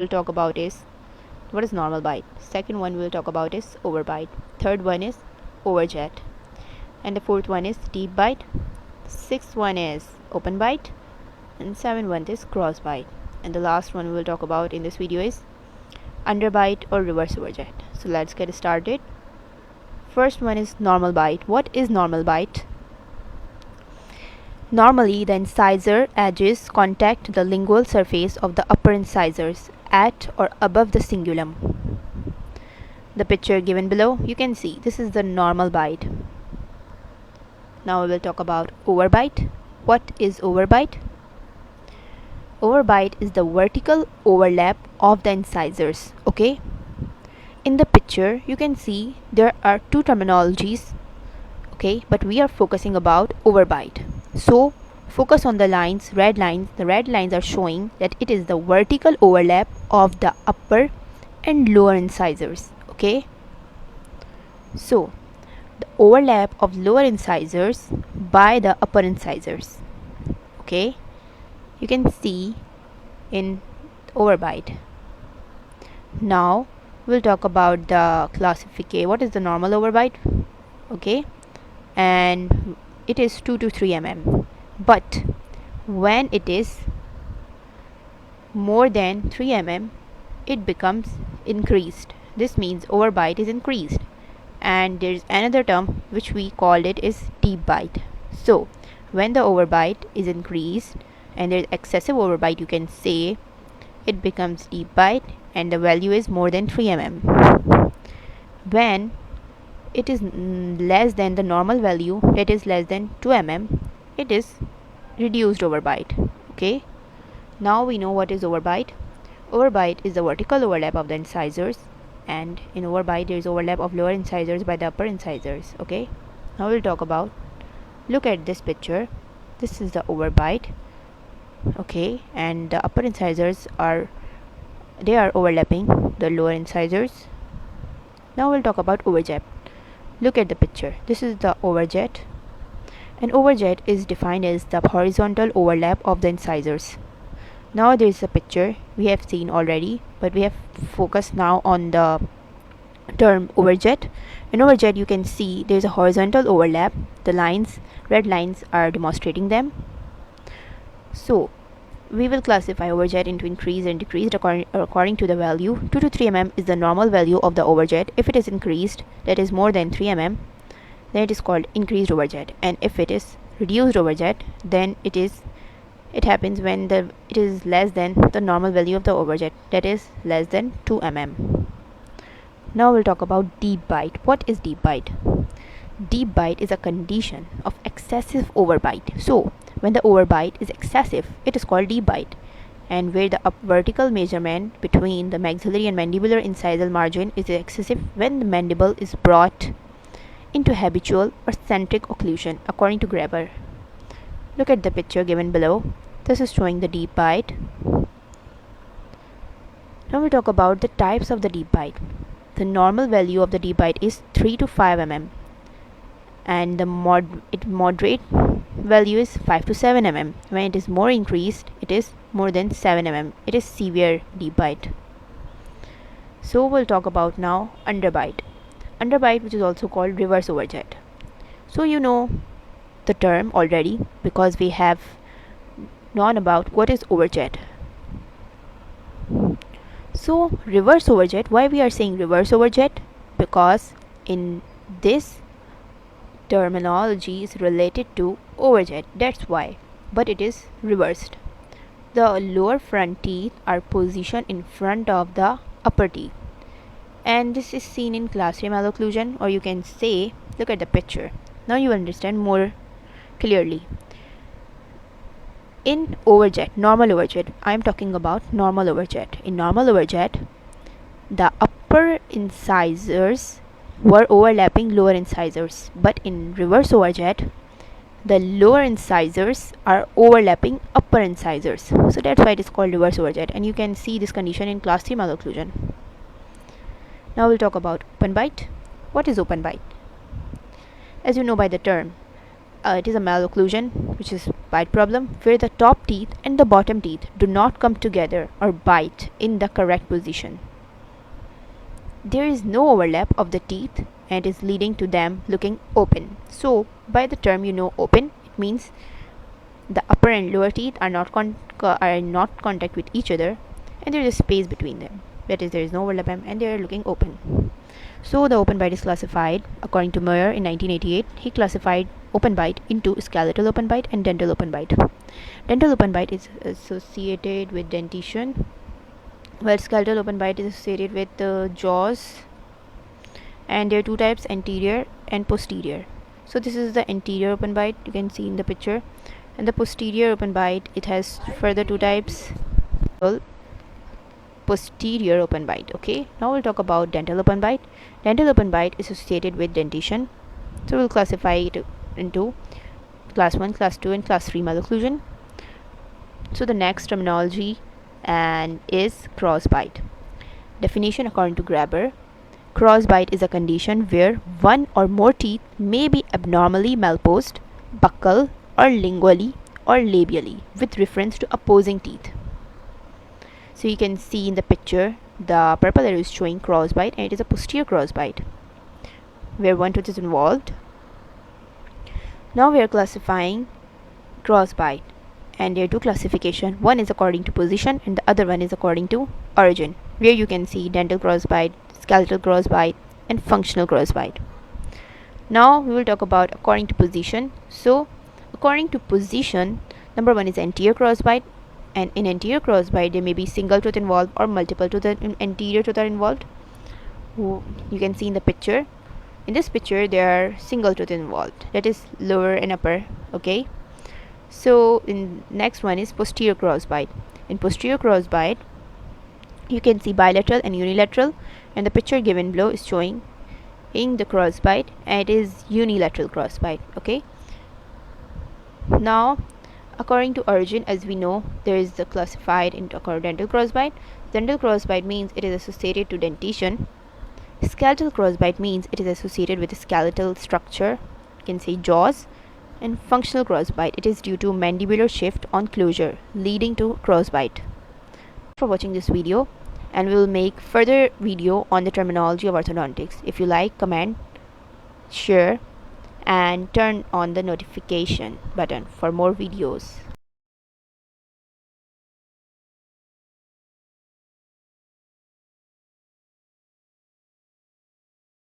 we'll talk about is what is normal bite. Second one we'll talk about is overbite. Third one is overjet. And the fourth one is deep bite. Sixth one is open bite. And seventh one is crossbite. And the last one we will talk about in this video is underbite or reverse overjet. So let's get started. First one is normal bite. What is normal bite? Normally, the incisor edges contact the lingual surface of the upper incisors at or above the cingulum. The picture given below, you can see this is the normal bite. Now we will talk about overbite. What is overbite? Overbite is the vertical overlap of the incisors. Okay? In the picture, you can see there are two terminologies. Okay, but we are focusing about overbite. So focus on the lines, red lines. The red lines are showing that it is the vertical overlap of the upper and lower incisors. Okay, so the overlap of lower incisors by the upper incisors. Okay, you can see in overbite. Now we'll talk about the classification. What is the normal overbite? Okay, and it is 2 to 3 mm, but when it is more than 3 mm it becomes increased. This means overbite is increased, and there is another term which we called it is deep bite. So when the overbite is increased and there is excessive overbite, you can say it becomes deep bite and the value is more than 3 mm. When it is less than the normal value, that is less than 2 mm, it is reduced overbite. Okay, now we know what is overbite. Overbite is the vertical overlap of the incisors, and in overbite there is overlap of lower incisors by the upper incisors. Okay, now we'll talk about, look at this picture. This is the overbite. Okay, and the upper incisors are overlapping the lower incisors. Now we'll talk about overjet. Look at the picture. This is the overjet. An overjet is defined as the horizontal overlap of the incisors. Now there is a picture we have seen already, but we have focused now on the term overjet. In overjet, you can see there is a horizontal overlap. The lines, red lines, are demonstrating them. So we will classify overjet into increased and decreased according to the value. 2 to 3 mm is the normal value of the overjet. If it is increased, that is more than 3 mm, then it is called increased overjet. And if it is reduced overjet, then it happens when it is less than the normal value of the overjet, that is less than 2 mm. Now we'll talk about deep bite. What is deep bite? Deep bite is a condition of excessive overbite. So when the overbite is excessive, it is called deep bite, and where the vertical measurement between the maxillary and mandibular incisal margin is excessive when the mandible is brought into habitual or centric occlusion, according to Graber. Look at the picture given below. This is showing the deep bite. Now we talk about the types of the deep bite. The normal value of the deep bite is 3 to 5 mm, and the moderate value is 5 to 7 mm. When it is more increased, it is more than 7 mm. It is severe deep bite. So we'll talk about now underbite. Underbite, which is also called reverse overjet. So you know the term already because we have known about what is overjet. So reverse overjet, why we are saying reverse overjet? Because in this terminology is related to overjet, that's why, but it is reversed. The lower front teeth are positioned in front of the upper teeth, and this is seen in class 3 malocclusion, or you can say, look at the picture. Now you understand more clearly. In overjet, normal overjet, I am talking about normal overjet. In normal overjet, the upper incisors were overlapping lower incisors, but in reverse overjet, the lower incisors are overlapping upper incisors. So that's why it is called reverse overjet, and you can see this condition in class 3 malocclusion. Now we'll talk about open bite. What is open bite? As you know by the term, It is a malocclusion, which is bite problem, where the top teeth and the bottom teeth do not come together or bite in the correct position. There is no overlap of the teeth and it is leading to them looking open. So by the term open, it means the upper and lower teeth are not contact with each other, and there is a space between them. That is, there is no overlap and they are looking open. So the open bite is classified according to Meyer in 1988. He classified open bite into skeletal open bite and dental open bite. Dental open bite is associated with dentition, while skeletal open bite is associated with jaws. And there are two types, anterior and posterior. So this is the anterior open bite, you can see in the picture, and the posterior open bite, it has further two types. Posterior open bite. Okay, now we'll talk about dental open bite. Dental open bite is associated with dentition, so we'll classify it into class 1, class 2 and class 3 malocclusion. So the next terminology is crossbite. Definition according to Graber: crossbite is a condition where one or more teeth may be abnormally malposed, buccal or lingually or labially with reference to opposing teeth. So you can see in the picture, the purple arrow is showing crossbite, and it is a posterior crossbite where one tooth is involved. Now we are classifying crossbite, and there are two classifications. One is according to position and the other one is according to origin, where you can see dental crossbite, skeletal crossbite and functional crossbite. Now we will talk about according to position. So according to position, number 1 is anterior crossbite, and in anterior crossbite there may be single tooth involved or multiple tooth anterior tooth are involved. You can see in the picture. In this picture there are single tooth involved, that is lower and upper. Okay, so in next one is posterior crossbite. In posterior crossbite you can see bilateral and unilateral, and the picture given below is showing in the crossbite, and it is unilateral crossbite. Okay, now according to origin, as we know, there is the classified into dental crossbite. Dental crossbite means it is associated to dentition. Skeletal crossbite means it is associated with a skeletal structure, you can say jaws. And functional crossbite, it is due to mandibular shift on closure leading to crossbite. Thanks for watching this video, and we will make further video on the terminology of orthodontics. If you like, comment, share and turn on the notification button for more videos.